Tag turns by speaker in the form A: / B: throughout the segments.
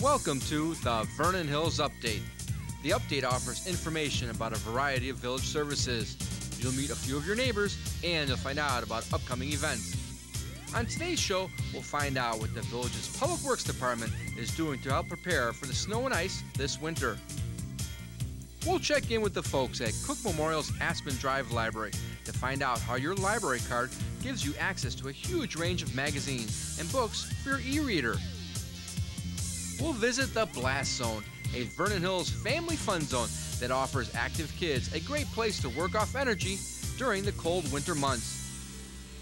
A: Welcome to the Vernon Hills Update. The update offers information about a variety of village services. You'll meet a few of your neighbors and you'll find out about upcoming events. On today's show, we'll find out what the village's Public Works Department is doing to help prepare for the snow and ice this winter. We'll check in with the folks at Cook Memorial's Aspen Drive Library to find out how your library card gives you access to a huge range of magazines and books for your e-reader. We'll visit the Blast Zone, a Vernon Hills family fun zone that offers active kids a great place to work off energy during the cold winter months.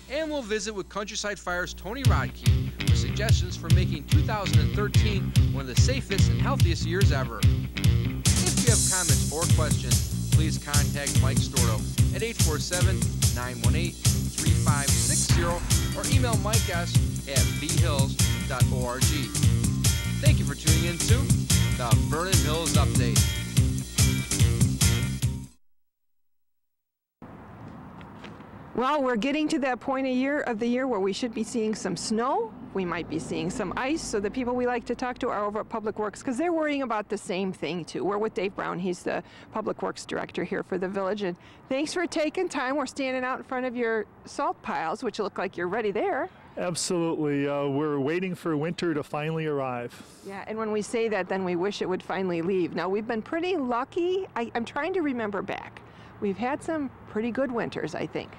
A: And we'll visit with Countryside Fire's Tony Rodkey for suggestions for making 2013 one of the safest and healthiest years ever. If you have comments or questions, please contact Mike Storto at 847-918-3560 or email Mike S. at vhills.org. Thank you for tuning in to the Vernon Hills Update.
B: Well, we're getting to that point of the year where we should be seeing some snow. We might be seeing some ice, so the people we like to talk to are over at Public Works because they're worrying about the same thing too. We're with Dave Brown. He's the Public Works Director here for the village. And thanks for taking time. We're standing out in front of your salt piles, which look like you're ready there.
C: Absolutely. We're waiting for winter to finally arrive.
B: Yeah, and when we say that, then we wish it would finally leave. Now, we've been pretty lucky. I'm trying to remember back. We've had some pretty good winters, I think.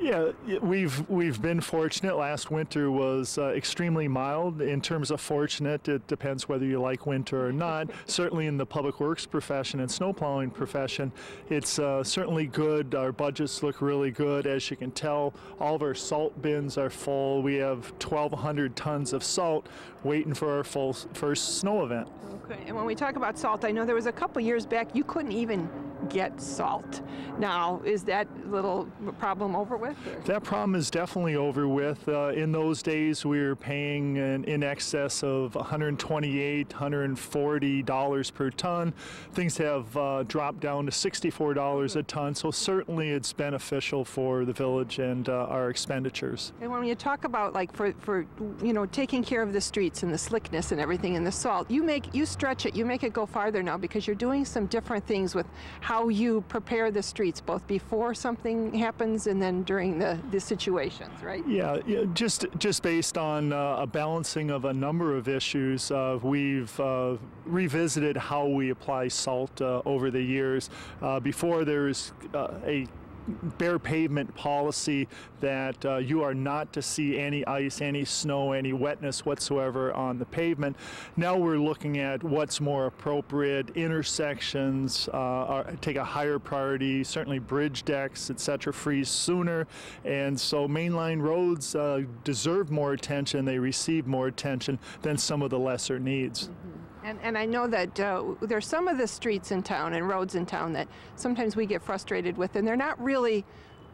C: Yeah, we've been fortunate. Last winter was extremely mild. In terms of fortunate, it depends whether you like winter or not. Certainly in the public works profession and snowplowing profession, it's certainly good. Our budgets look really good. As you can tell, all of our salt bins are full. We have 1,200 tons of salt waiting for our first snow event.
B: Okay, and when we talk about salt, I know there was a couple years back you couldn't even get salt. Now, is that little problem over with? Or?
C: That problem is definitely over with. In those days, we were paying in excess of $128, $140 per ton. Things have dropped down to $64 a ton, so certainly it's beneficial for the village and our expenditures.
B: And when you talk about like for you know taking care of the streets and the slickness and everything and the salt, you stretch it, you make it go farther now because you're doing some different things with how you prepare the streets, both before something happens and then during the situations, right?
C: Yeah, just based on a balancing of a number of issues, we've revisited how we apply salt over the years. Before there's a bare pavement policy that you are not to see any ice, any snow, any wetness whatsoever on the pavement. Now we're looking at what's more appropriate. Intersections take a higher priority, certainly bridge decks, etc., freeze sooner, and so mainline roads deserve more attention. They receive more attention than some of the lesser needs.
B: Mm-hmm. And I know that there's some of the streets in town and roads in town that sometimes we get frustrated with, and they're not really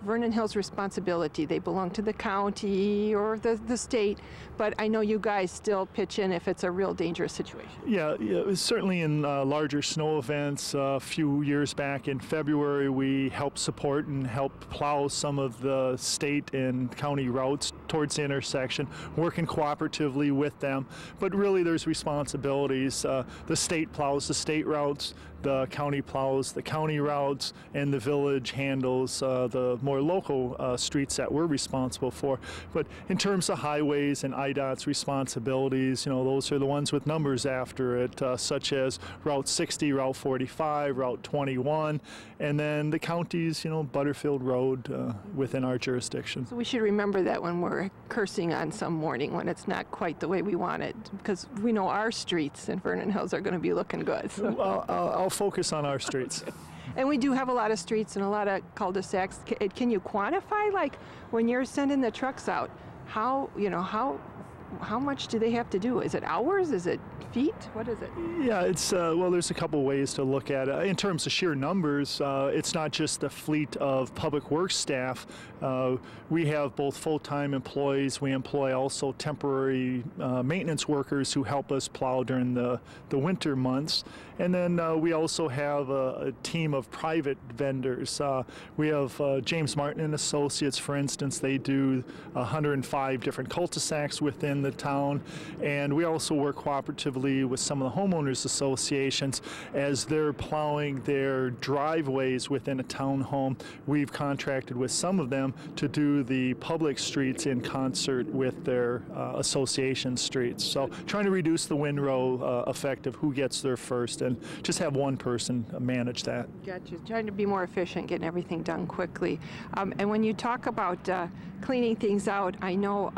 B: Vernon Hills' responsibility. They belong to the county or the state, but I know you guys still pitch in if it's a real dangerous situation.
C: Yeah, certainly in larger snow events. A few years back in February, we helped support and help plow some of the state and county routes towards the intersection, working cooperatively with them. But really there's responsibilities. The state plows the state routes, the county plows the county routes, and the village handles the more local streets that we're responsible for. But in terms of highways and IDOT's responsibilities, you know, those are the ones with numbers after it, such as Route 60, Route 45, Route 21, and then the county's, you know, Butterfield Road within our jurisdiction.
B: So we should remember that when we're cursing on some morning when it's not quite the way we want it, because we know our streets in Vernon Hills are going to be looking good. So.
C: Well, I'll focus on our streets.
B: And we do have a lot of streets and a lot of cul-de-sacs. Can you quantify, like, when you're sending the trucks out, how much do they have to do? Is it hours? Is it feet? What is it?
C: Yeah, it's well, there's a couple ways to look at it. In terms of sheer numbers, it's not just the fleet of public works staff. We have both full-time employees. We employ also temporary maintenance workers who help us plow during the winter months. And then we also have a team of private vendors. We have James Martin and Associates, for instance. They do 105 different cul-de-sacs within within the town. And we also work cooperatively with some of the homeowners associations as they're plowing their driveways within a townhome. We've contracted with some of them to do the public streets in concert with their association streets. So trying to reduce the windrow effect of who gets there first and just have one person manage that.
B: Gotcha. Trying to be more efficient, getting everything done quickly. And when you talk about cleaning things out, I know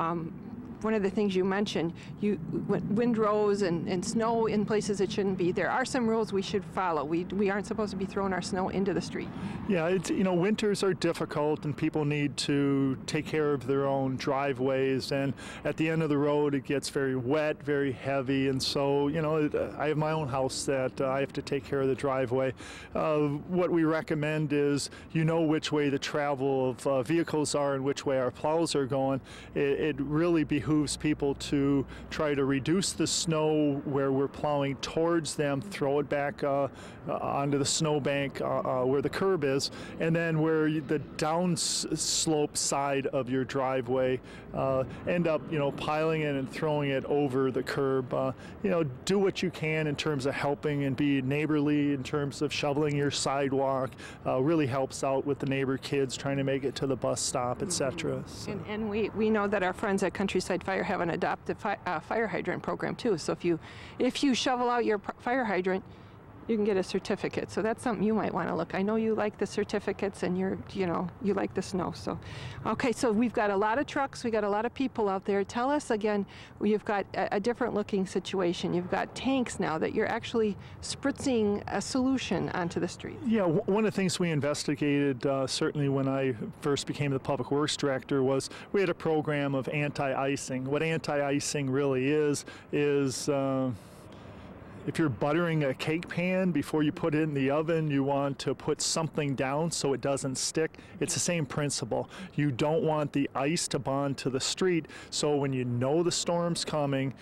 B: one of the things you mentioned, windrows and snow in places it shouldn't be. There are some rules we should follow. We aren't supposed to be throwing our snow into the street.
C: Yeah, winters are difficult and people need to take care of their own driveways, and at the end of the road it gets very wet, very heavy, and so, I have my own house that I have to take care of the driveway. What we recommend is, which way the travel of vehicles are and which way our plows are going. It really behooves people to try to reduce the snow where we're plowing towards them, throw it back onto the snowbank where the curb is, and then where the downslope side of your driveway end up piling it and throwing it over the curb. Do what you can in terms of helping and be neighborly in terms of shoveling your sidewalk. Really helps out with the neighbor kids trying to make it to the bus stop, etc. So.
B: And we know that our friends at Countryside Fire have an adopted fire hydrant program too. So if you shovel out your fire hydrant, you can get a certificate. So that's something you might want to look. I know you like the certificates and you like the snow. So, okay, so we've got a lot of trucks, we got a lot of people out there. Tell us again, you've got a different looking situation. You've got tanks now that you're actually spritzing a solution onto the street.
C: Yeah, one of the things we investigated certainly when I first became the Public Works Director was we had a program of anti-icing. What anti-icing really is if you're buttering a cake pan before you put it in the oven, you want to put something down so it doesn't stick. It's the same principle. You don't want the ice to bond to the street, so when you know the storm's coming,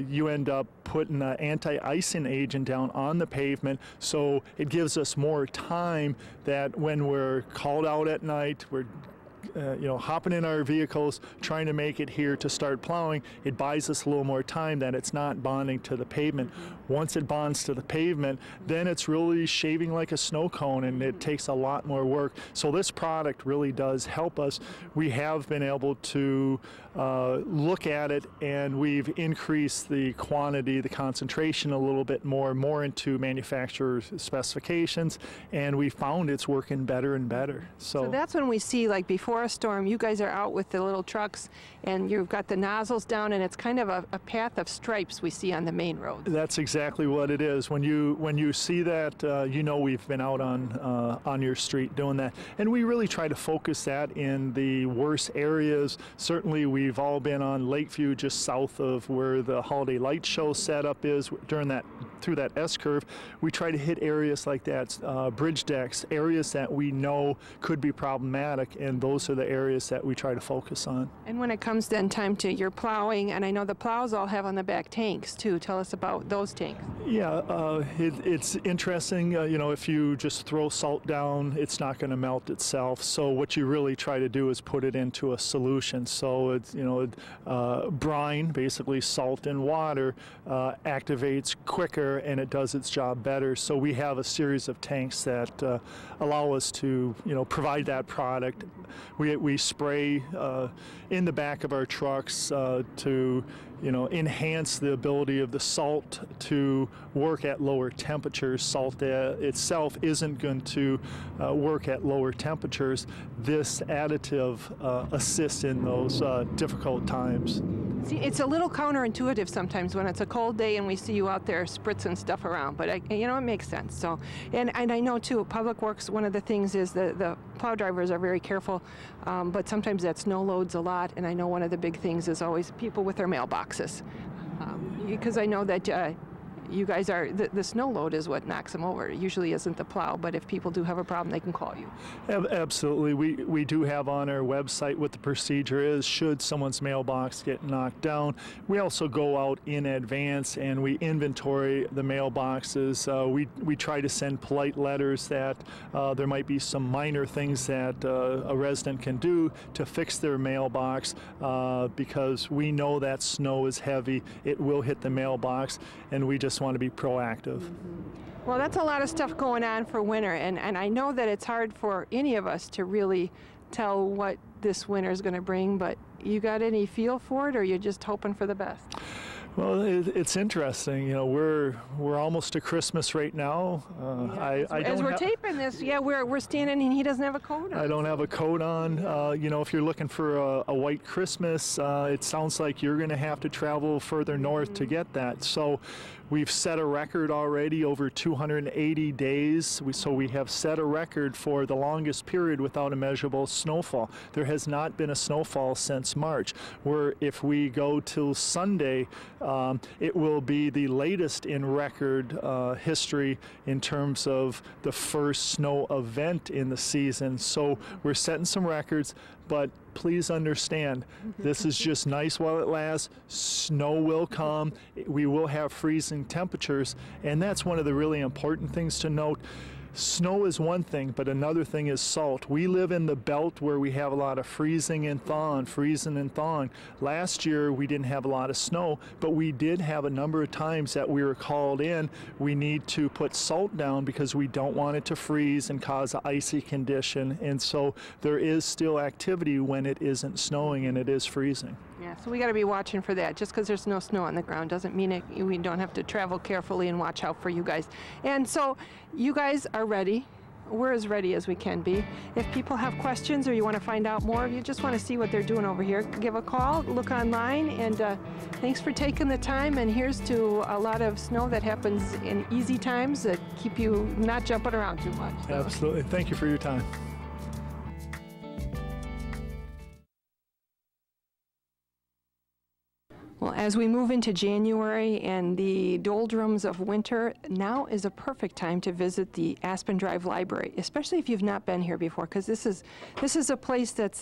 C: you end up putting an anti-icing agent down on the pavement, so it gives us more time that when we're called out at night, we're hopping in our vehicles, trying to make it here to start plowing, it buys us a little more time that it's not bonding to the pavement. Once it bonds to the pavement, then it's really shaving like a snow cone, and it takes a lot more work. So this product really does help us. We have been able to look at it, and we've increased the quantity, the concentration a little bit more into manufacturer specifications, and we found it's working better and better.
B: So that's when we see, like before a storm, you guys are out with the little trucks and you've got the nozzles down, and it's kind of a path of stripes we see on the main road.
C: That's exactly what it is. When you see that, we've been out on your street doing that, and we really try to focus that in the worst areas. Certainly we've all been on Lakeview, just south of where the Holiday Light Show setup is through that S-curve. We try to hit areas like that, bridge decks, areas that we know could be problematic, and those are the areas that we try to focus on.
B: And when it comes then time to your plowing, and I know the plows all have on the back tanks too. Tell us about those tanks.
C: Yeah, it's interesting. If you just throw salt down, it's not going to melt itself. So what you really try to do is put it into a solution. So it's brine, basically salt and water, activates quicker and it does its job better. So we have a series of tanks that allow us to provide that product. We spray in the back of our trucks to enhance the ability of the salt to work at lower temperatures. Salt itself isn't going to work at lower temperatures. This additive assists in those difficult times.
B: See, it's a little counterintuitive sometimes when it's a cold day and we see you out there spritzing stuff around, but it makes sense. So, and I know too, Public Works, one of the things is the plow drivers are very careful, but sometimes that snow loads a lot, and I know one of the big things is always people with their mailboxes, because I know that you guys are, the snow load is what knocks them over. It usually isn't the plow, but if people do have a problem, they can call you.
C: Absolutely. We do have on our website what the procedure is should someone's mailbox get knocked down. We also go out in advance and we inventory the mailboxes. We try to send polite letters that there might be some minor things that a resident can do to fix their mailbox because we know that snow is heavy. It will hit the mailbox, and we just want to be proactive.
B: Well, that's a lot of stuff going on for winter, and I know that it's hard for any of us to really tell what this winter is going to bring, but you got any feel for it, or you're just hoping for the best?
C: Well, it's interesting. You know, we're almost to Christmas right now.
B: As we're taping this, yeah, we're standing and he doesn't have a coat on.
C: I don't have a coat on. You know, if you're looking for a white Christmas, it sounds like you're going to have to travel further north to get that. So we've set a record already over 280 days. So we have set a record for the longest period without a measurable snowfall. There has not been a snowfall since March. If we go till Sunday, it will be the latest in record history in terms of the first snow event in the season. So we're setting some records, but please understand, this is just nice while it lasts. Snow will come. We will have freezing temperatures, and that's one of the really important things to note. Snow is one thing, but another thing is salt. We live in the belt where we have a lot of freezing and thawing. Last year we didn't have a lot of snow, but we did have a number of times that we were called in. We need to put salt down because we don't want it to freeze and cause an icy condition. And so there is still activity when it isn't snowing and it is freezing.
B: Yeah, so we got to be watching for that. Just because there's no snow on the ground doesn't mean we don't have to travel carefully and watch out for you guys. And so you guys are ready. We're as ready as we can be. If people have questions or you want to find out more, if you just want to see what they're doing over here, give a call, look online, and thanks for taking the time. And here's to a lot of snow that happens in easy times that keep you not jumping around too much. So.
C: Absolutely. Thank you for your time.
B: Well, as we move into January and the doldrums of winter, now is a perfect time to visit the Aspen Drive Library, especially if you've not been here before, because this is a place that's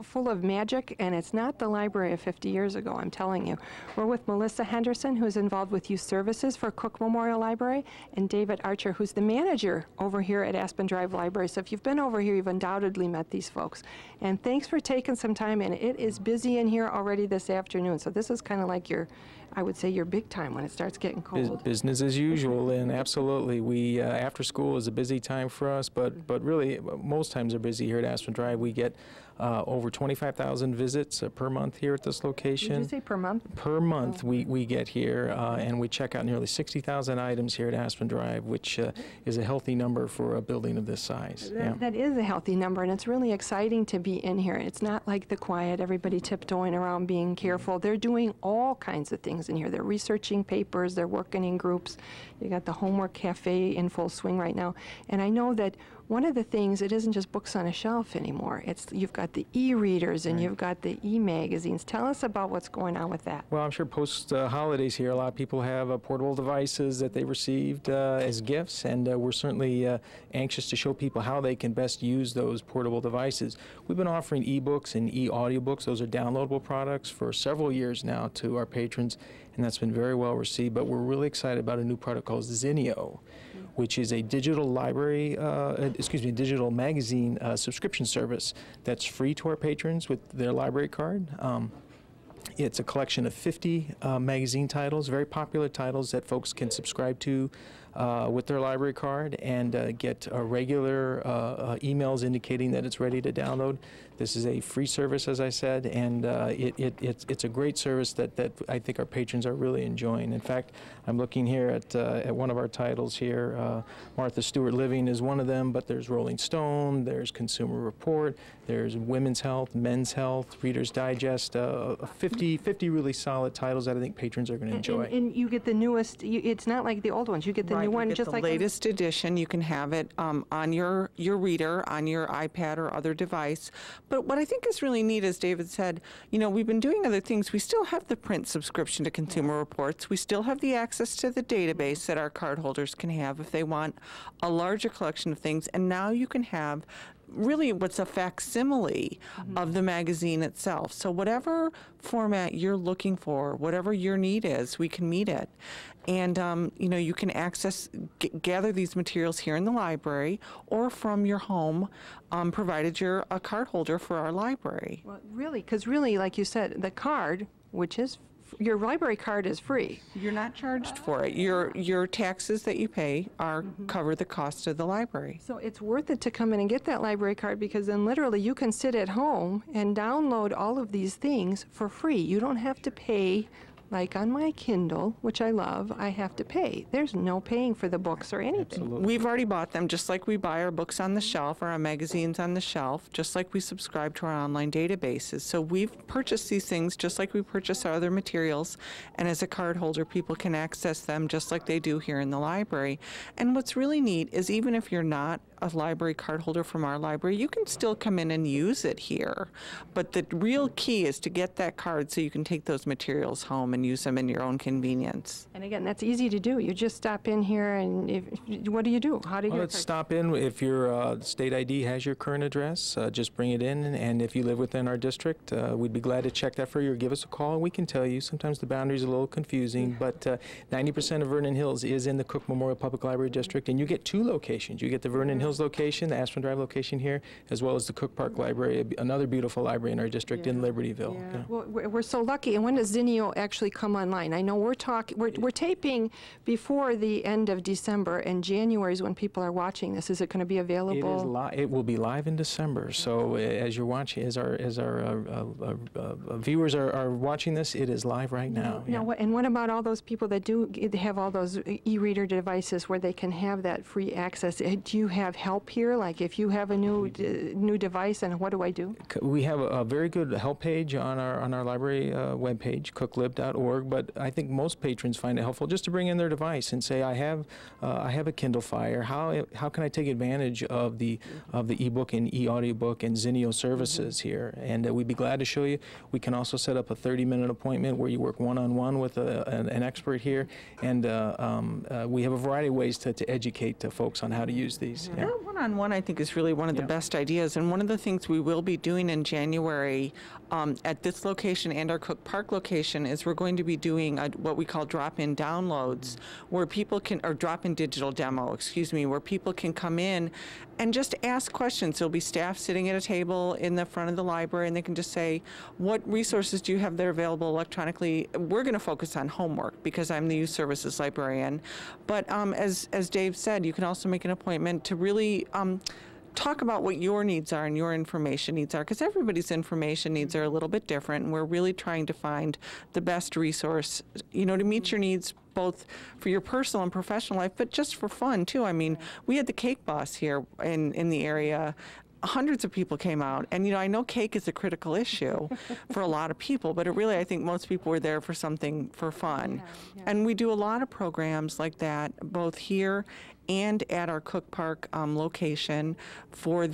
B: full of magic, and it's not the library of 50 years ago, I'm telling you. We're with Melissa Henderson, who's involved with youth services for Cook Memorial Library, and David Archer, who's the manager over here at Aspen Drive Library. So if you've been over here, you've undoubtedly met these folks. And thanks for taking some time, and it is busy in here already this afternoon, so this is kind of like I would say your big time when it starts getting cold.
D: Business as usual, and absolutely. We after school is a busy time for us, but really most times are busy here at Aspen Drive. We get over 25,000 visits per month here at this location.
B: Did you say per month?
D: Per month we get here, and we check out nearly 60,000 items here at Aspen Drive, which is a healthy number for a building of this size.
B: That is a healthy number, and it's really exciting to be in here. It's not like the quiet, everybody tiptoeing around being careful. They're doing all kinds of things in here. They're researching papers, they're working in groups. You got the homework cafe in full swing right now. And I know that one of the things, it isn't just books on a shelf anymore. You've got the e-readers and you've got the e-magazines. Tell us about what's going on with that.
D: Well, I'm sure post-holidays here, a lot of people have portable devices that they received as gifts, and we're certainly anxious to show people how they can best use those portable devices. We've been offering e-books and e-audiobooks. Those are downloadable products for several years now to our patrons, and that's been very well received. But we're really excited about a new product called Zinio, which is a digital library, digital magazine subscription service that's free to our patrons with their library card. It's a collection of 50 magazine titles, very popular titles that folks can subscribe to with their library card and get regular emails indicating that it's ready to download. This is a free service, as I said, and it's a great service that I think our patrons are really enjoying. In fact, I'm looking here at one of our titles here. Martha Stewart Living is one of them, but there's Rolling Stone, there's Consumer Report, there's Women's Health, Men's Health, Reader's Digest, 50 really solid titles that I think patrons are going to enjoy.
B: And you get the newest, it's not like the old ones, you get the new one,
E: You get
B: just
E: the
B: like
E: latest edition. You can have it on your reader, on your iPad or other device. But what I think is really neat, as David said, you know, we've been doing other things. We still have the print subscription to Consumer Reports. We still have the access to the database that our cardholders can have if they want a larger collection of things. And now you can have really what's a facsimile of the magazine itself. So whatever format you're looking for, whatever your need is, we can meet it. And you know, you can gather these materials here in the library or from your home, provided you're a card holder for our library.
B: Well, really, because really, like you said, the card, which is your library card, is free.
E: You're not charged for it. Your taxes that you pay cover the cost of the library.
B: So it's worth it to come in and get that library card, because then literally you can sit at home and download all of these things for free. You don't have to pay. Like on my Kindle, which I love, I have to pay. There's no paying for the books or anything.
D: Absolutely.
E: We've already bought them, just like we buy our books on the shelf or our magazines on the shelf, just like we subscribe to our online databases. So we've purchased these things just like we purchase our other materials, and as a card holder, people can access them just like they do here in the library. And what's really neat is even if you're not a library card holder from our library, you can still come in and use it here. But the real key is to get that card so you can take those materials home and use them in your own convenience.
B: And again, that's easy to do. You just stop in here, and what do you do? How do you
D: Well,
B: get a
D: let's
B: card?
D: stop in. If your state ID has your current address, just bring it in. And if you live within our district, we'd be glad to check that for you or give us a call, and we can tell you. Sometimes the boundaries are a little confusing, but 90% of Vernon Hills is in the Cook Memorial Public Library District, and you get two locations. You get the Vernon Hills location, the Aspen Drive location here, as well as the Cook Park Library, another beautiful library in our district in Libertyville.
B: Yeah.
D: Yeah.
B: Well, we're so lucky. And when does Zinio actually come online? I know we're taping before the end of December, and January is when people are watching this. Is it going to be available?
D: It will be live in December. So as you're watching, as our viewers are watching this, it is live right now.
B: Now, and what about all those people that do have all those e-reader devices where they can have that free access? Do you have help here? Like if you have a new device, and what do I do?
D: We have a very good help page on our library webpage, cooklib.org. But I think most patrons find it helpful just to bring in their device and say, I have a Kindle Fire. How can I take advantage of the ebook and e-audiobook and Zinio services here? And we'd be glad to show you. We can also set up a 30-minute appointment where you work one-on-one with an expert here, and we have a variety of ways to educate folks on how to use these. Yeah.
E: That one-on-one, I think, is really one of the best ideas. And one of the things we will be doing in January at this location and our Cook Park location is we're going to be doing what we call drop-in downloads, where people can, or drop-in digital demo, excuse me, where people can come in and just ask questions. There'll be staff sitting at a table in the front of the library, and they can just say, what resources do you have that are available electronically? We're going to focus on homework because I'm the youth services librarian. But as Dave said, you can also make an appointment to really talk about what your needs are and your information needs are, because everybody's information needs are a little bit different, and we're really trying to find the best resource, you know, to meet your needs both for your personal and professional life, but just for fun too. I mean, we had the cake boss here in the area. Hundreds of people came out, and you know, I know cake is a critical issue for a lot of people, but I think most people were there for something for fun. And we do a lot of programs like that, both here and at our Cook Park location for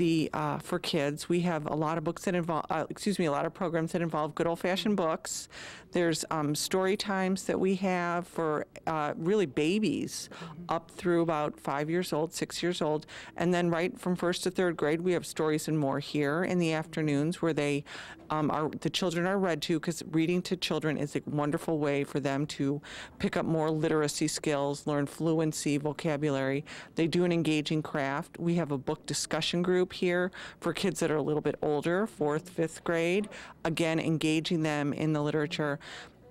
E: kids. We have a lot of books that involve, a lot of programs that involve good old-fashioned books. There's story times that we have for really babies up through about 5 years old, 6 years old, and then right from 1st to 3rd grade, we have stories and more here in the afternoons where the children are read to, because reading to children is a wonderful way for them to pick up more literacy skills, learn fluency, vocabulary. They do an engaging craft. We have a book discussion group here for kids that are a little bit older, 4th, 5th grade, again, engaging them in the literature.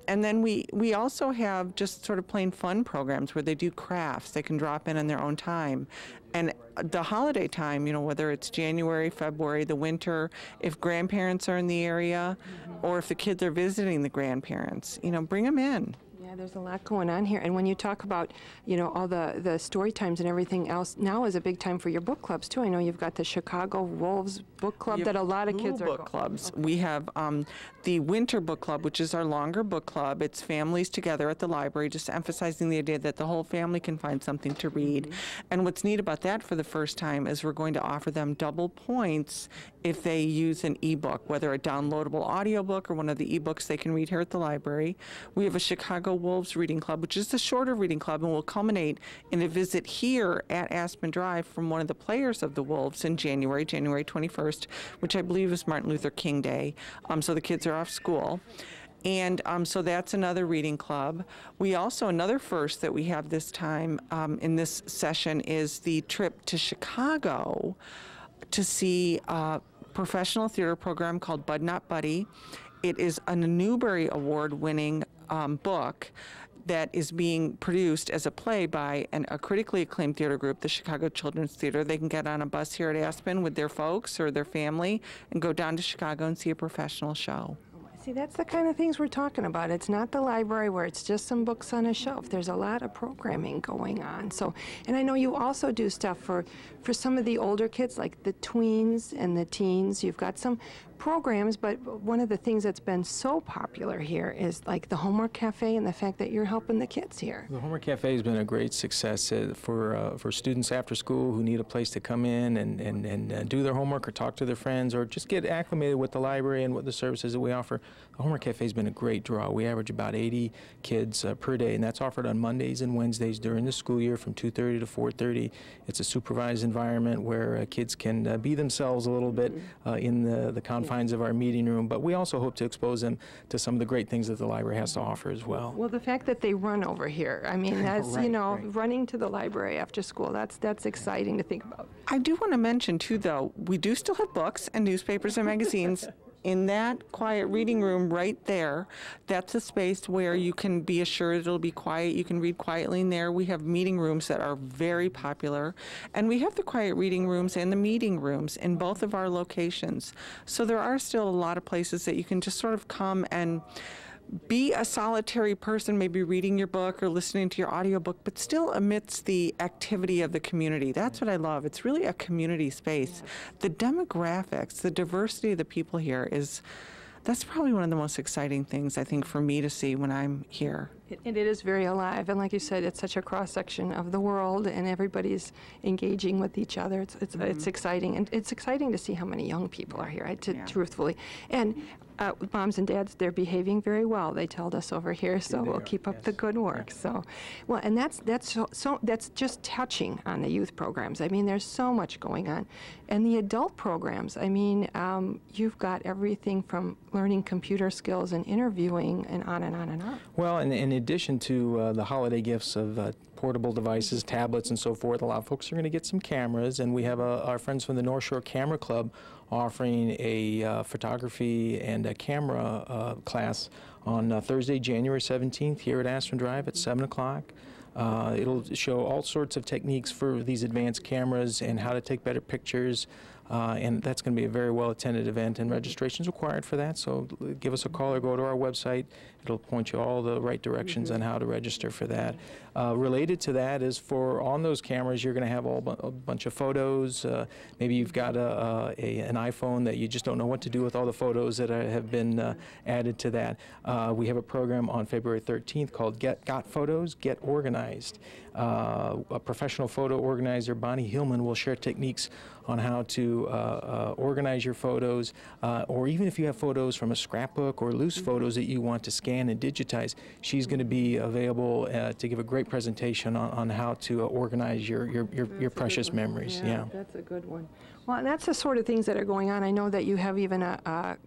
E: And then we also have just sort of plain fun programs where they do crafts. They can drop in on their own time. And the holiday time, you know, whether it's January, February, the winter, if grandparents are in the area, or if the kids are visiting the grandparents, you know, bring them in.
B: Yeah, Yeah, there's a lot going on here. And when you talk about, you know, all the story times and everything else, now is a big time for your book clubs, too. I know you've got the Chicago Wolves book club that a lot of kids are
E: book
B: going.
E: clubs.
B: Okay.
E: We have the winter book club, which is our longer book club. It's families together at the library, just emphasizing the idea that the whole family can find something to read. And what's neat about that for the first time is we're going to offer them double points if they use an ebook, whether a downloadable audiobook or one of the ebooks they can read here at the library. We have a Chicago Wolves reading club, which is the shorter reading club, and will culminate in a visit here at Aspen Drive from one of the players of the Wolves in January 21st, which I believe is Martin Luther King Day. So the kids are off school. And so that's another reading club. We also, another first that we have this time in this session is the trip to Chicago to see a professional theater program called Bud Not Buddy. It is a Newbery Award-winning book that is being produced as a play by a critically acclaimed theater group, the Chicago Children's Theater. They can get on a bus here at Aspen with their folks or their family and go down to Chicago and see a professional show.
B: See, that's the kind of things we're talking about. It's not the library where it's just some books on a shelf. There's a lot of programming going on. So, and I know you also do stuff for some of the older kids, like the tweens and the teens. You've got some programs, but one of the things that's been so popular here is like the Homework Cafe and the fact that you're helping the kids here.
D: The Homework Cafe has been a great success for students after school who need a place to come in and do their homework or talk to their friends or just get acclimated with the library and what the services that we offer. The Homework Cafe has been a great draw. We average about 80 kids per day, and that's offered on Mondays and Wednesdays during the school year from 2:30 to 4:30. It's a supervised environment where kids can be themselves a little bit in the confines of our meeting room, but we also hope to expose them to some of the great things that the library has to offer as well.
B: Well, the fact that they run over here, I mean, that's,
D: Right,
B: you know,
D: right.
B: running to the library after school, that's exciting to think about.
E: I do want to mention, too, though, we do still have books and newspapers and magazines. In that quiet reading room right there, that's a space where you can be assured it'll be quiet. You can read quietly in there. We have meeting rooms that are very popular. And we have the quiet reading rooms and the meeting rooms in both of our locations. So there are still a lot of places that you can just sort of come and be a solitary person, maybe reading your book or listening to your audiobook, but still amidst the activity of the community. That's what I love. It's really a community space. The demographics, the diversity of the people here that's probably one of the most exciting things, I think, for me to see when I'm here.
B: And it is very alive, and like you said, it's such a cross-section of the world, and everybody's engaging with each other. It's exciting, and it's exciting to see how many young people are here, truthfully. And moms and dads, they're behaving very well, they told us over here, so we'll keep up the good work. So, well, and that's just touching on the youth programs. I mean, there's so much going on. And the adult programs, I mean, you've got everything from learning computer skills and interviewing and on and on and on.
D: Well, and in addition to the holiday gifts of portable devices, tablets, and so forth, a lot of folks are going to get some cameras, and we have our friends from the North Shore Camera Club offering a photography and a camera class on Thursday, January 17th here at Aspen Drive at 7 o'clock. It'll show all sorts of techniques for these advanced cameras and how to take better pictures. And that's going to be a very well-attended event, and registration is required for that, so give us a call or go to our website. It'll point you all the right directions on how to register for that. Related to that is on those cameras, you're going to have a bunch of photos. Maybe you've got an iPhone that you just don't know what to do with all the photos that have been added to that. We have a program on February 13th called Got Photos, Get Organized. A professional photo organizer, Bonnie Hillman, will share techniques on how to organize your photos, or even if you have photos from a scrapbook or loose photos that you want to scan and digitize, she's going to be available to give a great presentation on how to organize your precious memories.
B: Yeah, that's a good one. Well, and that's the sort of things that are going on. I know that you have even a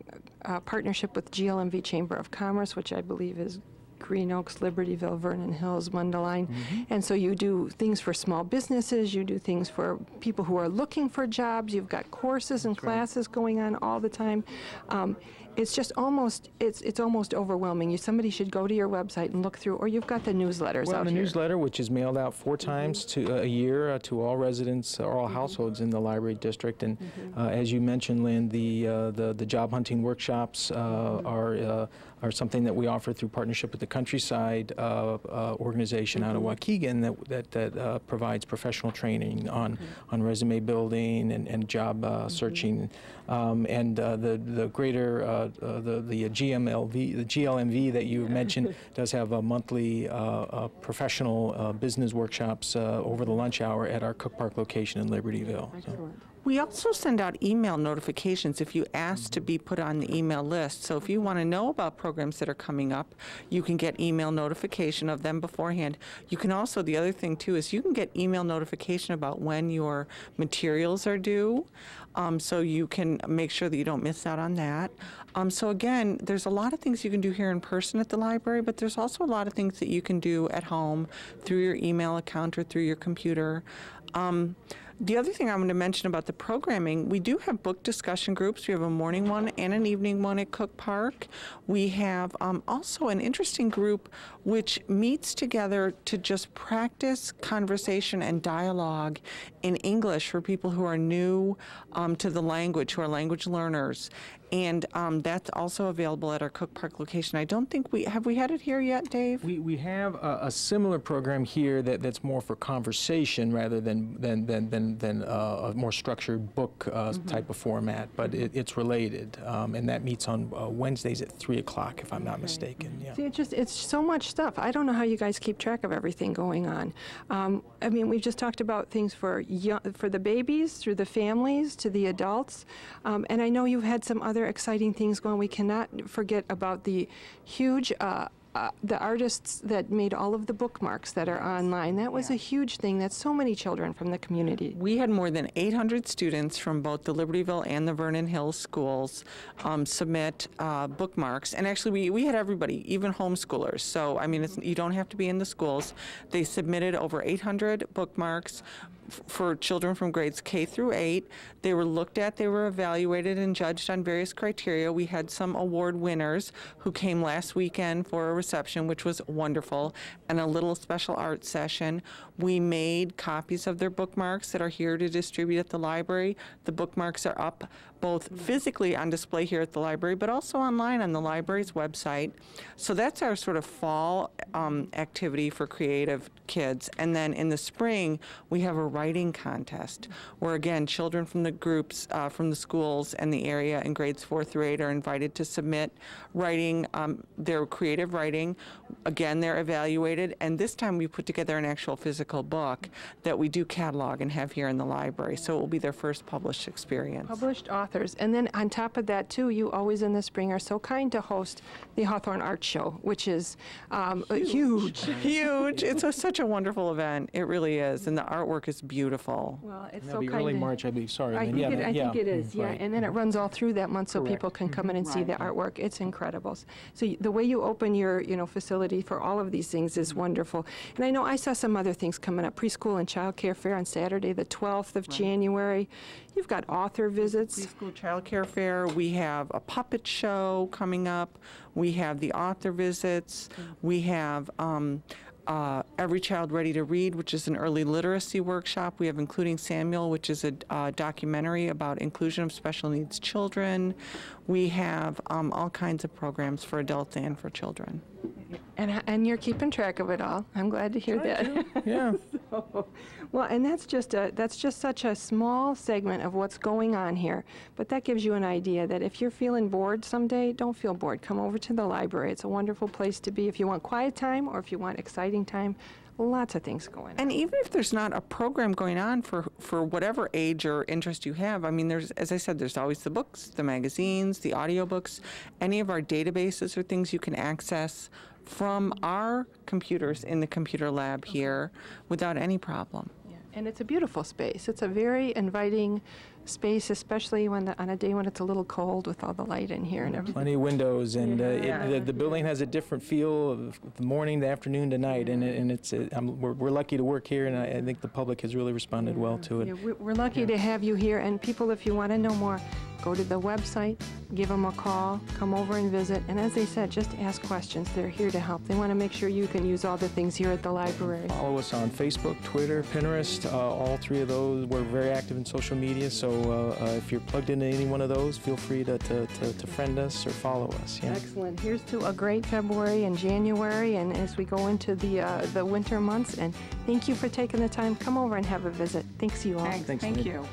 B: partnership with GLMV Chamber of Commerce, which I believe is Green Oaks, Libertyville, Vernon Hills, Mundelein. And so you do things for small businesses, you do things for people who are looking for jobs, you've got courses and classes going on all the time. it's just almost, it's almost overwhelming. Somebody should go to your website and look through, or you've got the newsletters
D: Well,
B: out
D: the
B: here.
D: newsletter, which is mailed out 4 times a year to all residents or all households in the library district. And as you mentioned, Lynn, the job hunting workshops are something that we offer through partnership with the Countryside organization out of Waukegan that provides professional training on resume building and job searching. And the greater the GLMV that you mentioned does have a monthly professional business workshops over the lunch hour at our Cook Park location in Libertyville. So.
E: We also send out email notifications if you ask to be put on the email list. So if you want to know about programs that are coming up, you can get email notification of them beforehand. You can also, the other thing too, is you can get email notification about when your materials are due. So you can make sure that you don't miss out on that. So again, there's a lot of things you can do here in person at the library, but there's also a lot of things that you can do at home through your email account or through your computer. The other thing I'm going to mention about the programming, we do have book discussion groups. We have a morning one and an evening one at Cook Park. We have also an interesting group which meets together to just practice conversation and dialogue in English for people who are new to the language, who are language learners. And that's also available at our Cook Park location. I don't think have we had it here yet, Dave?
D: We have a similar program here that's more for conversation rather than a more structured book type of format, but it's related, and that meets on Wednesdays at 3 o'clock, if I'm not mistaken. Yeah.
B: See, it's so much stuff. I don't know how you guys keep track of everything going on. I mean, we've just talked about things for the babies, through the families, to the adults, and I know you've had some other exciting things going. We cannot forget about the huge the artists that made all of the bookmarks that are online. That was a huge thing. That's so many children from the community.
E: We had more than 800 students from both the Libertyville and the Vernon Hills schools submit bookmarks. And actually, we had everybody, even homeschoolers. So, I mean, you don't have to be in the schools. They submitted over 800 bookmarks for children from grades K through 8. They were looked at, they were evaluated and judged on various criteria. We had some award winners who came last weekend for a reception, which was wonderful, and a little special art session. We made copies of their bookmarks that are here to distribute at the library. The bookmarks are up both physically on display here at the library, but also online on the library's website. So that's our sort of fall activity for creative kids. And then in the spring, we have a writing contest where, again, children from the groups, from the schools and the area in grades 4 through 8 are invited to submit writing, their creative writing. Again, they're evaluated, and this time we put together an actual physical book that we do catalog and have here in the library. So it will be their first published experience.
B: Published authors. And then on top of that, too, you always in the spring are so kind to host the Hawthorne Art Show, which is huge.
E: Huge. It's such a wonderful event. It really is. And the artwork is beautiful.
B: Well, it's
D: That'll
B: so
D: be
B: kind
D: early
B: to,
D: March, I believe. Sorry.
B: I think, I think it is, yeah.
D: Right.
B: And then it runs all through that month so
D: Correct.
B: people can come in and see the artwork. It's incredible. So the way you open your facility for all of these things is wonderful. And I know I saw some other things coming up. Preschool and child care fair on Saturday, the 12th of January. You've got author visits.
E: Preschool child care fair. We have a puppet show coming up. We have the author visits. We have Every Child Ready to Read, which is an early literacy workshop. We have Including Samuel, which is a documentary about inclusion of special needs children. We have all kinds of programs for adults and for children.
B: And you're keeping track of it all. I'm glad to hear that.
D: Yeah.
B: Well, and that's just such a small segment of what's going on here. But that gives you an idea that if you're feeling bored someday, don't feel bored. Come over to the library. It's a wonderful place to be if you want quiet time or if you want exciting time. Lots of things going on.
E: And even if there's not a program going on for whatever age or interest you have, I mean, as I said, there's always the books, the magazines, the audiobooks, any of our databases are things you can access from our computers in the computer lab here without any problem.
B: Yeah. And it's a beautiful space. It's a very inviting space, especially on a day when it's a little cold with all the light in here and everything.
D: Plenty of windows, and the building has a different feel of the morning, the afternoon, to night, and it's we're lucky to work here, and I think the public has really responded well to it.
B: Yeah, we're lucky to have you here, and people, if you want to know more, go to the website, give them a call, come over and visit, and as they said, just ask questions. They're here to help. They want to make sure you can use all the things here at the library.
D: Follow us on Facebook, Twitter, Pinterest, all three of those. We're very active in social media, so if you're plugged into any one of those, feel free to friend us or follow us. Yeah.
B: Excellent. Here's to a great February and January, and as we go into the winter months, and thank you for taking the time. Come over and have a visit. Thanks, you all.
D: Thanks,
E: Thank
D: Lynn.
E: you.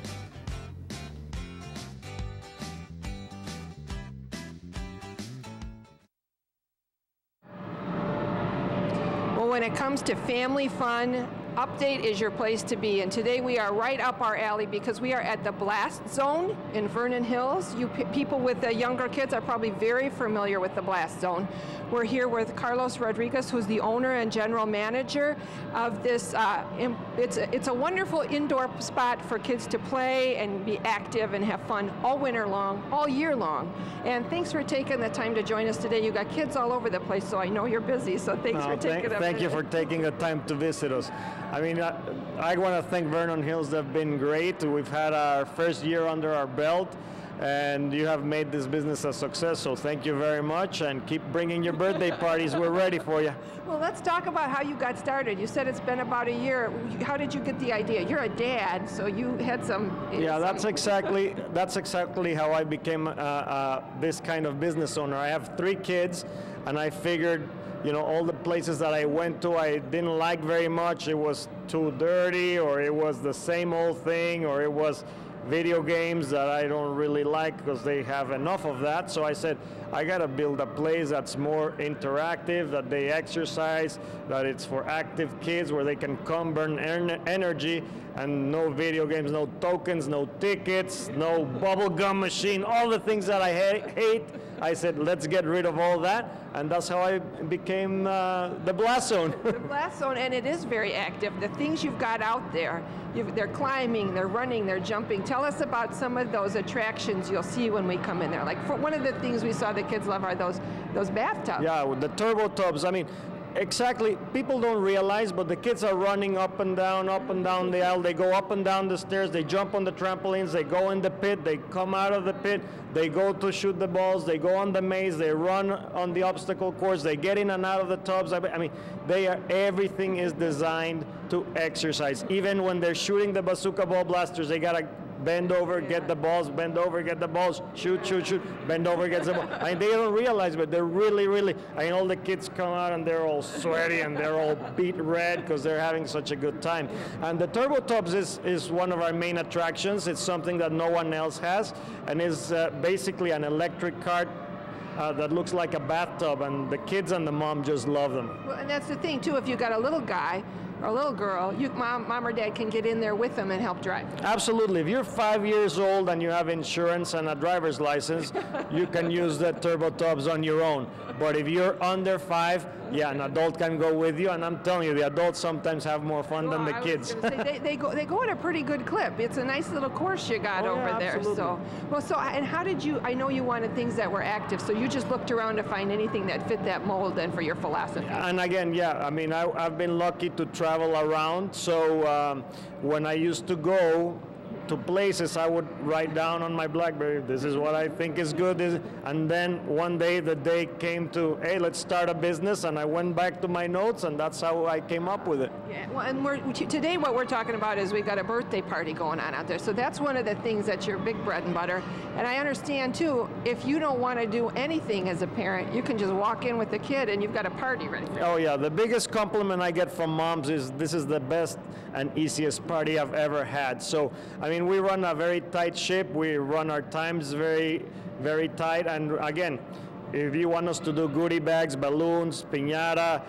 B: Well, when it comes to family fun, Update is your place to be, and today we are right up our alley because we are at the Blast Zone in Vernon Hills. You people with younger kids are probably very familiar with the Blast Zone. We're here with Carlos Rodriguez, who's the owner and general manager of this. It's a wonderful indoor spot for kids to play and be active and have fun all winter long, all year long. And thanks for taking the time to join us today. You've got kids all over the place, so I know you're busy, so thanks for taking a
F: Thank you
B: minute.
F: for taking the time to visit us. I mean, I want to thank Vernon Hills. They've been great. We've had our first year under our belt, and you have made this business a success, so thank you very much, and keep bringing your birthday parties. We're ready for you.
B: Well, let's talk about how you got started. You said it's been about a year. How did you get the idea? You're a dad, so you had some...
F: Yeah, that's exactly how I became this kind of business owner. I have 3 kids, and I figured, you know, all the places that I went to, I didn't like very much. It was too dirty, or it was the same old thing, or it was video games that I don't really like because they have enough of that. So I said, I gotta build a place that's more interactive, that they exercise, that it's for active kids where they can come burn energy, and no video games, no tokens, no tickets, no bubble gum machine, all the things that I hate. I said, let's get rid of all that, and that's how I became the Blast Zone.
B: The Blast Zone, and it is very active. The things you've got out there, they're climbing, they're running, they're jumping. Tell us about some of those attractions you'll see when we come in there. Like, for one of the things we saw the kids love are those bathtubs.
F: Yeah, with the turbo tubs. I mean, exactly, people don't realize, but the kids are running up and down the aisle. They go up and down the stairs, they jump on the trampolines, they go in the pit, they come out of the pit, they go to shoot the balls, they go on the maze, they run on the obstacle course, they get in and out of the tubs. I mean, everything is designed to exercise. Even when they're shooting the bazooka ball blasters, they gotta bend over, get the balls, bend over, get the balls, shoot, shoot, shoot, bend over, get the ball. I mean, they don't realize, but they're really, I mean, all the kids come out and they're all sweaty and they're all beat red because they're having such a good time. And the Turbo Tubs is one of our main attractions. It's something that no one else has, and is basically an electric cart that looks like a bathtub, and the kids and the mom just love them.
B: Well, and that's the thing, too. If you got a little guy or a little girl, mom or dad can get in there with them and help drive.
F: Absolutely. If you're 5 years old and you have insurance and a driver's license, you can use the Turbo Tubs on your own. But if you're under 5, yeah, an adult can go with you, and I'm telling you, the adults sometimes have more fun than the kids.
B: I was gonna say, they go at a pretty good clip. It's a nice little course you got over there.
F: Absolutely.
B: So and how did you? I know you wanted things that were active, so you just looked around to find anything that fit that mold and for your philosophy.
F: And again, yeah, I mean, I've been lucky to travel around. So when I used to go to places, I would write down on my BlackBerry, this is what I think is good. And then one day the day came to, hey, let's start a business, and I went back to my notes, and that's how I came up with it.
B: Yeah, well, and today what we're talking about is we've got a birthday party going on out there. So that's one of the things that's your big bread and butter. And I understand too, if you don't want to do anything as a parent, you can just walk in with the kid and you've got a party ready for you.
F: Oh yeah, the biggest compliment I get from moms is, this is the best and easiest party I've ever had. So, I mean, we run a very tight ship. We run our times very, very tight. And again, if you want us to do goodie bags, balloons, piñata,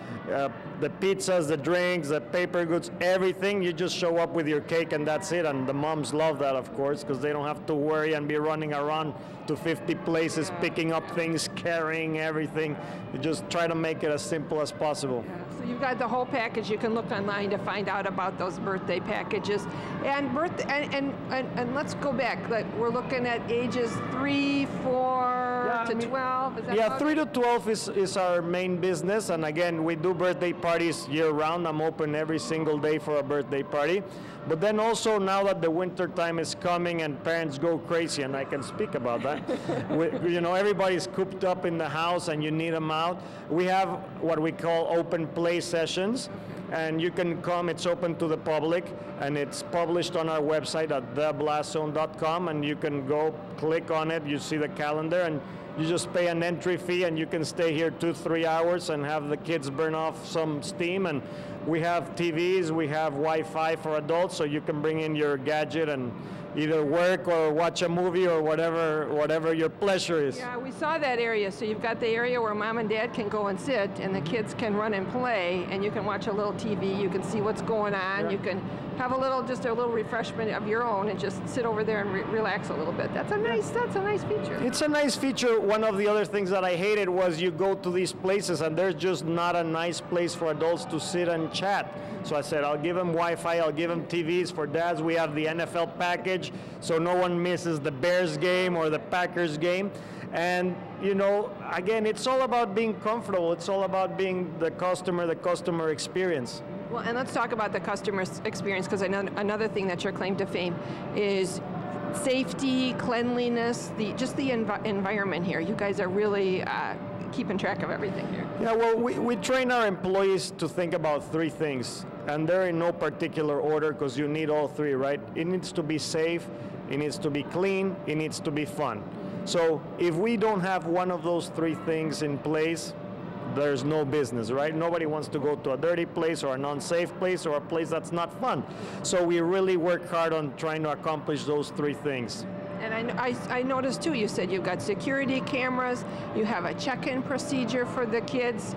F: the pizzas, the drinks, the paper goods, everything, you just show up with your cake and that's it. And the moms love that, of course, because they don't have to worry and be running around to 50 places, picking up things, carrying everything. You just try to make it as simple as possible.
B: So you've got the whole package. You can look online to find out about those birthday packages. And let's go back. Like, we're looking at ages 3, 4, to 12? Is that
F: Yeah,
B: about
F: 3
B: it?
F: to 12 is our main business, and again, we do birthday parties year-round. I'm open every single day for a birthday party. But then also, now that the winter time is coming and parents go crazy, and I can speak about that, you know, everybody's cooped up in the house and you need them out. We have what we call open play sessions, and you can come. It's open to the public, and it's published on our website at theblast.com, and you can go click on it. You see the calendar, and you just pay an entry fee, and you can stay here 2-3 hours and have the kids burn off some steam. And we have TVs, we have Wi-Fi for adults, so you can bring in your gadget and either work or watch a movie or whatever your pleasure is.
B: Yeah, we saw that area. So you've got the area where mom and dad can go and sit, and the kids can run and play, and you can watch a little TV. You can see what's going on.
F: Yeah.
B: You can have just a little refreshment of your own, and just sit over there and relax a little bit. That's a nice feature.
F: It's a nice feature. One of the other things that I hated was you go to these places and there's just not a nice place for adults to sit and chat. So I said, I'll give them Wi-Fi, I'll give them TVs. For dads, we have the NFL package, so no one misses the Bears game or the Packers game. And, you know, again, it's all about being comfortable. It's all about being the customer experience.
B: Well, and let's talk about the customer experience, because another thing that's your claim to fame is safety, cleanliness, just the environment here. You guys are really keeping track of everything here.
F: Yeah, well, we train our employees to think about 3 things, and they're in no particular order because you need all 3, right? It needs to be safe, it needs to be clean, it needs to be fun. So if we don't have one of those 3 things in place, there's no business, right? Nobody wants to go to a dirty place or an unsafe place or a place that's not fun. So we really work hard on trying to accomplish those 3 things.
B: And I noticed too, you said you've got security cameras, you have a check-in procedure for the kids.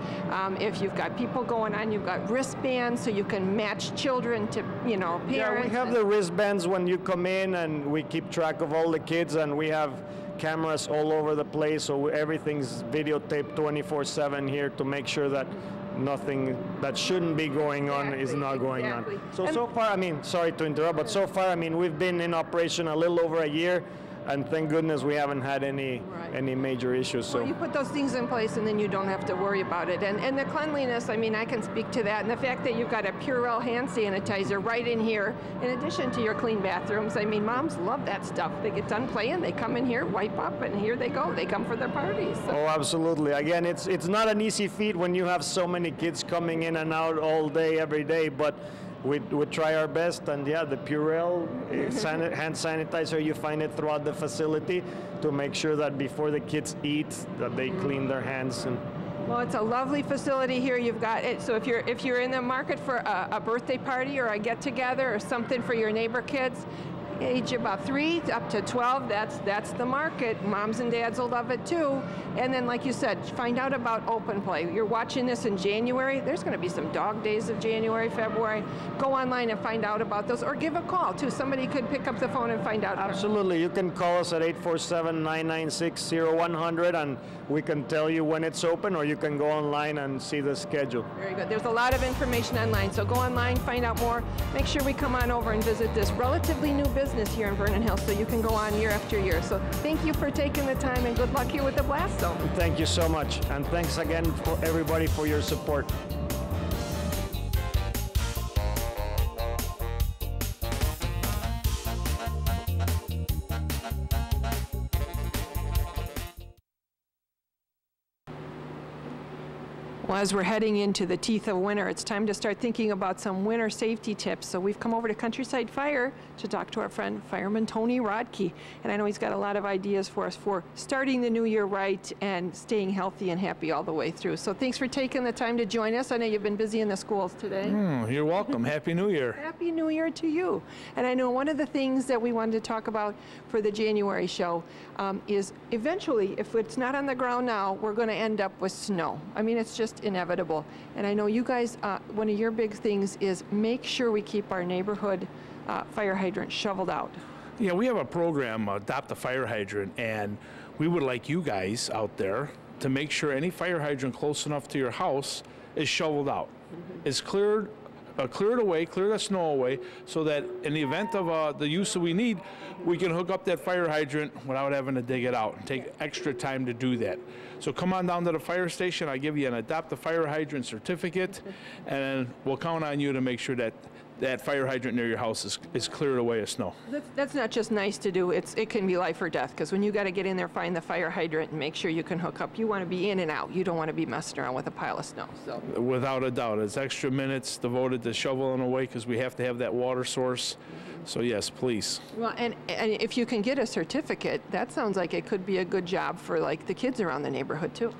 B: If you've got people going on, you've got wristbands so you can match children to, you know, parents.
F: Yeah, we have the wristbands when you come in, and we keep track of all the kids, and we have cameras all over the place, so everything's videotaped 24/7 here to make sure that nothing that shouldn't be going on is not going on. So far, I mean, sorry to interrupt, but so far, I mean, we've been in operation a little over a year, and thank goodness we haven't had any major issues. So
B: you put those things in place, and then you don't have to worry about it. And the cleanliness, I mean, I can speak to that, and the fact that you've got a Purell hand sanitizer right in here, in addition to your clean bathrooms. I mean, moms love that stuff. They get done playing, they come in here, wipe up, and here they go. They come for their parties. So.
F: Oh, absolutely. Again, it's not an easy feat when you have so many kids coming in and out all day, every day, but we try our best, and yeah, the Purell hand sanitizer, you find it throughout the facility to make sure that before the kids eat, that they clean their hands. And
B: well, it's a lovely facility here. You've got it. So if you're in the market for a birthday party or a get-together or something for your neighbor kids, age about 3 up to 12, that's the market. Moms and dads will love it too. And then, like you said, find out about open play. You're watching this in January. There's going to be some dog days of January, February. Go online and find out about those, or give a call too. Somebody could pick up the phone and find out.
F: Absolutely. You can call us at 847-996-0100, and we can tell you when it's open, or you can go online and see the schedule.
B: Very good. There's a lot of information online, so go online, find out more. Make sure we come on over and visit this relatively new business here in Vernon Hills, so you can go on year after year. So thank you for taking the time, and good luck here with the Blast Zone.
F: Thank you so much, and thanks again for everybody for your support.
B: Well, as we're heading into the teeth of winter, it's time to start thinking about some winter safety tips. So we've come over to Countryside Fire to talk to our friend Fireman Tony Rodkey. And I know he's got a lot of ideas for us for starting the new year right and staying healthy and happy all the way through. So thanks for taking the time to join us. I know you've been busy in the schools today.
G: You're welcome. Happy New Year.
B: Happy New Year to you. And I know one of the things that we wanted to talk about for the January show is eventually, if it's not on the ground now, we're going to end up with snow. I mean, it's just inevitable. And I know you guys, one of your big things is make sure we keep our neighborhood fire hydrants shoveled out.
G: Yeah, we have a program, Adopt a Fire Hydrant, and we would like you guys out there to make sure any fire hydrant close enough to your house is shoveled out. It's cleared clear it away, clear the snow away, so that in the event of the use that we need, we can hook up that fire hydrant without having to dig it out and take extra time to do that. So come on down to the fire station. I'll give you an Adopt a Fire Hydrant certificate, and we'll count on you to make sure that that fire hydrant near your house is cleared away of snow.
B: That's not just nice to do, it can be life or death, because when you got to get in there, find the fire hydrant and make sure you can hook up, you want to be in and out. You don't want to be messing around with a pile of snow. So
G: Without a doubt. It's extra minutes devoted to shoveling away because we have to have that water source. So yes, please.
B: Well, and if you can get a certificate, that sounds like it could be a good job for like the kids around the neighborhood too.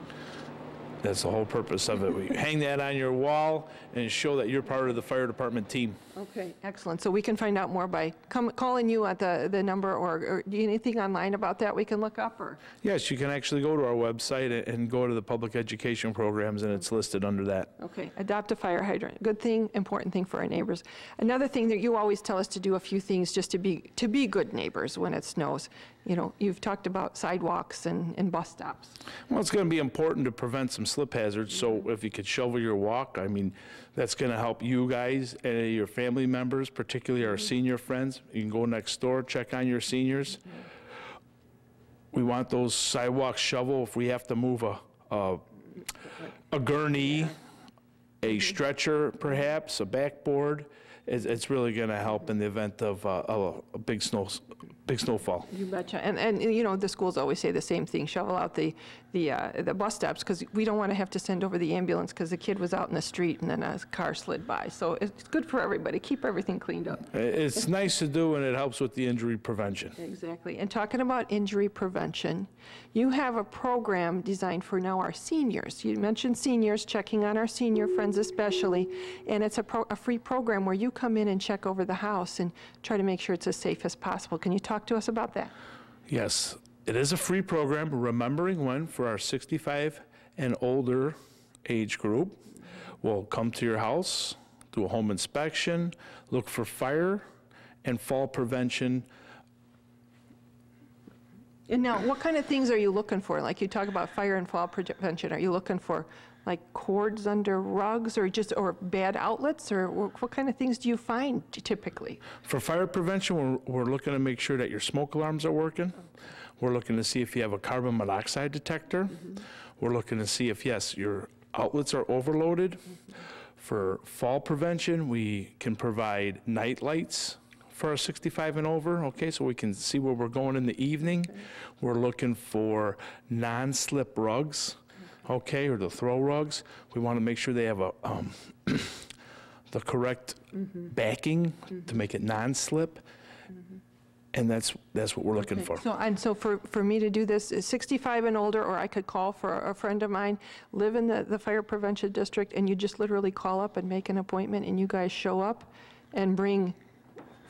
G: That's the whole purpose of it. We hang that on your wall and show that you're part of the fire department team.
B: Okay, excellent. So we can find out more by calling you at the number, or do you anything online about that we can look up? Or
G: Yes, you can actually go to our website and go to the public education programs, and it's listed under that.
B: Okay, adopt a fire hydrant. Good thing, important thing for our neighbors. Another thing that you always tell us to do a few things just to be good neighbors when it snows. You know, you've talked about sidewalks and bus stops.
G: Well, it's going to be important to prevent some slip hazards, so if you could shovel your walk, I mean, that's going to help you guys and your family members, particularly our senior friends. You can go next door, check on your seniors. We want those sidewalks shoveled if we have to move a gurney, a stretcher perhaps, a backboard. It's really going to help in the event of a big snowfall.
B: You betcha. And you know, the schools always say the same thing, shovel out the bus stops, because we don't want to have to send over the ambulance because the kid was out in the street and then a car slid by. So it's good for everybody. Keep everything cleaned up.
G: It's nice to do, and it helps with the injury prevention.
B: Exactly. And talking about injury prevention, you have a program designed for now our seniors. You mentioned seniors, checking on our senior friends especially, and it's a free program where you come in and check over the house and try to make sure it's as safe as possible. Can you talk to us about that?
G: Yes, it is a free program, Remembering When, for our 65 and older age group. We'll come to your house, do a home inspection, look for fire and fall prevention.
B: And now, what kind of things are you looking for? Like you talk about fire and fall prevention. Are you looking for like cords under rugs, or bad outlets, or what kind of things do you find typically?
G: For fire prevention, we're looking to make sure that your smoke alarms are working. We're looking to see if you have a carbon monoxide detector. We're looking to see if, yes, your outlets are overloaded. For fall prevention, we can provide night lights for our 65 and over, okay, so we can see where we're going in the evening. We're looking for non-slip rugs, okay, or the throw rugs. We want to make sure they have a the correct backing to make it non-slip, and that's what we're looking for.
B: So for me to do this, 65 and older, or I could call for a friend of mine, live in the fire prevention district, and you just literally call up and make an appointment, and you guys show up and bring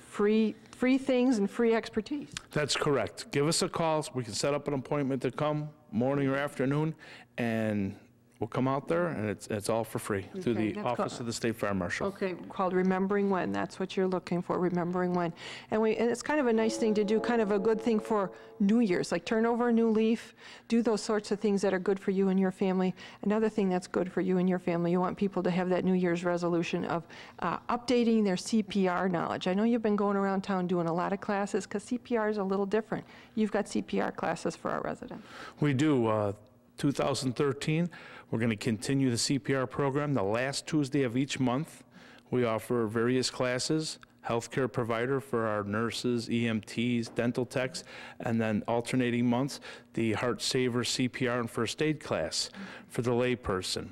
B: free things and free expertise.
G: That's correct. Give us a call so we can set up an appointment to come morning or afternoon, and we'll come out there, and it's all for free through the Office of the State Fire Marshal.
B: Okay, called Remembering When. That's what you're looking for, Remembering When. And it's kind of a nice thing to do, kind of a good thing for New Year's, like turn over a new leaf, do those sorts of things that are good for you and your family. Another thing that's good for you and your family, you want people to have that New Year's resolution of updating their CPR knowledge. I know you've been going around town doing a lot of classes, because CPR is a little different. You've got CPR classes for our residents.
G: We do. 2013, we're going to continue the CPR program the last Tuesday of each month. We offer various classes, healthcare provider for our nurses, EMTs, dental techs, and then alternating months, the Heart Saver CPR and First Aid class for the layperson.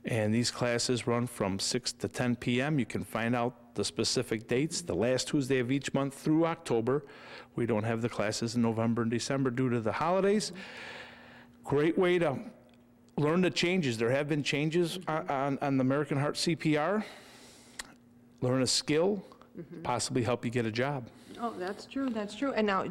G: And these classes run from 6 to 10 p.m. You can find out the specific dates the last Tuesday of each month through October. We don't have the classes in November and December due to the holidays. Great way to learn the changes. There have been changes on the American Heart CPR. Learn a skill, possibly help you get a job.
B: Oh, that's true, that's true. And now,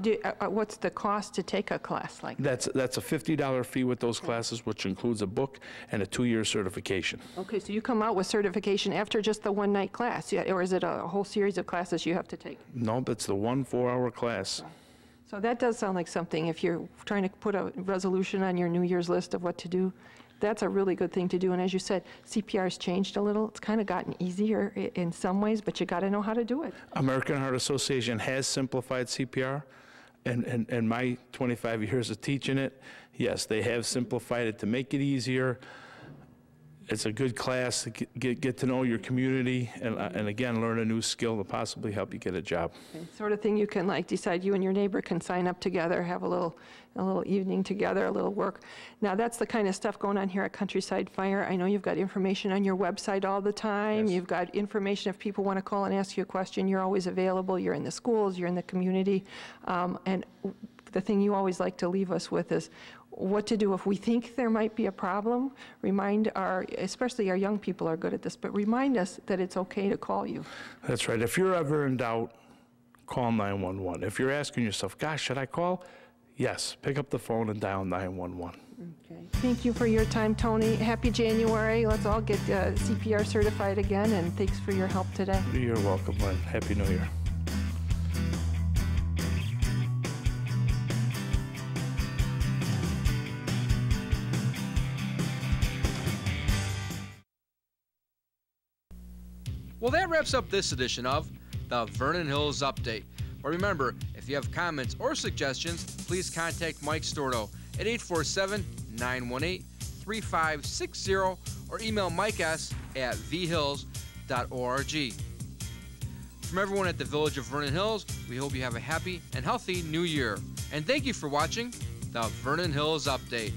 B: what's the cost to take a class like that?
G: That's a $50 fee with those classes, which includes a book and a 2-year certification.
B: Okay, so you come out with certification after just the one-night class, or is it a whole series of classes you have to take?
G: No, it's the 1 4-hour class.
B: So that does sound like something, if you're trying to put a resolution on your New Year's list of what to do, That's a really good thing to do. And as you said, CPR's changed a little. It's kind of gotten easier in some ways, but you got to know how to do it.
G: American Heart Association has simplified CPR. And my 25 years of teaching it, yes, they have simplified it to make it easier. It's a good class to get to know your community and again, learn a new skill to possibly help you get a job.
B: Okay. Sort of thing you can like decide you and your neighbor can sign up together, have a little evening together, a little work. Now that's the kind of stuff going on here at Countryside Fire. I know you've got information on your website all the time.
G: Yes.
B: You've got information if people want to call and ask you a question. You're always available. You're in the schools. You're in the community. And the thing you always like to leave us with is what to do if we think there might be a problem. Remind especially our young people are good at this, but remind us that it's okay to call you.
G: That's right. If you're ever in doubt, call 911. If you're asking yourself, gosh, should I call? Yes, pick up the phone and dial 911.
B: Okay. Thank you for your time, Tony. Happy January. Let's all get CPR certified again, and thanks for your help today.
G: You're welcome, Lynn. Happy New Year.
A: Well, that wraps up this edition of the Vernon Hills Update. But remember, if you have comments or suggestions, please contact Mike Stordo at 847-918-3560 or email mikes@vhills.org. From everyone at the Village of Vernon Hills, we hope you have a happy and healthy new year. And thank you for watching the Vernon Hills Update.